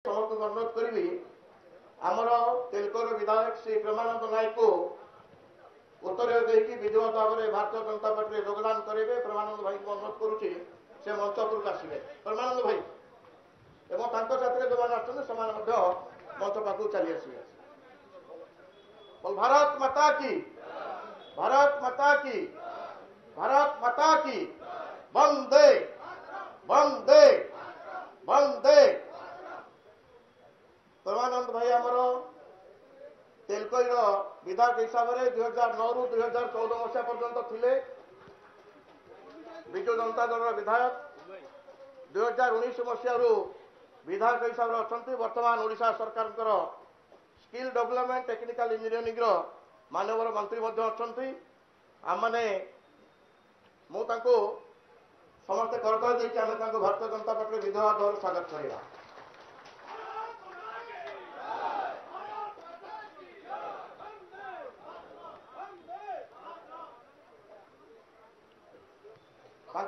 समस्त अनुरोध करी आमर तेलकोर विधायक श्री प्रेमानंद नायक को उत्तर देकी विधिवत भाव में भारतीय जनता पार्टी योगदान करेंगे। प्रेमानंद भाई को अनुरोध करुच्ची से मंचपुर आसवे। प्रेमानंद भाई एवं साथी जो मैंने मंच पाक चली आसवे। भारत माता की, भारत माता की, भारत माता की, वंदे वंदे वंदे। प्रेमानंद भाई आमर तेलकोईर विधायक हिसाब से 2009 रु 2014 मसीहा पर्यंत थिले। विजु जनता दल विधायक 2019 मसीह विधायक हिसाब से अच्छा। वर्तमान ओडिशा सरकार स्किल डेवलपमेंट टेक्निकल इंजीनियरिंग मानवर मंत्री अच्छा। आम मैंने समस्त करकल देकी आम भारतीय जनता पार्टी विधवा दल स्वागत करवा।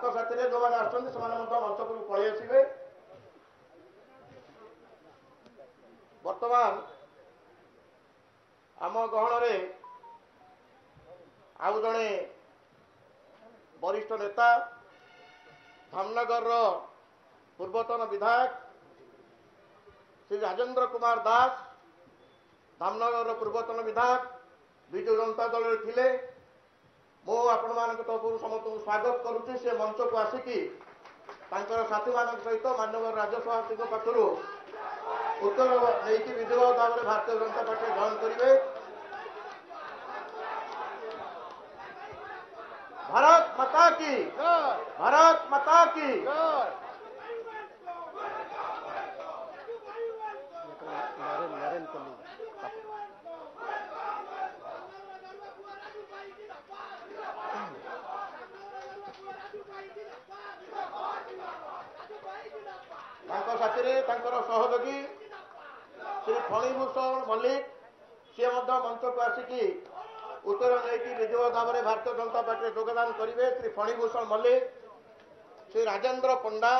साथी जो मैंने मंचपुर पलि आसवे। वर्तमान आम गहन आउ जड़े वरिष्ठ नेता धामनगर पूर्वतन विधायक श्री राजेंद्र कुमार दास, धामनगर पूर्वतन विधायक विजु जनता दल थे। मु आपण मान तरफ समस्त स्वागत करुच्ची। से मंच को आसिकी साथी मान सहित माननीय राज्यसभा पाखर उत्तर नहीं विधिवत भाव में भारतीय जनता पार्टी जॉइन करेंगे। भारत माता की, भारत माता की। साथी सहयोगी श्री फणीभूषण मल्लिक सी मंच को आसिकी उत्तर नहीं विधिवत भाव में भारतीय जनता पार्टी योगदान करेंगे। श्री फणीभूषण मल्लिक, श्री राजेंद्र पंडा।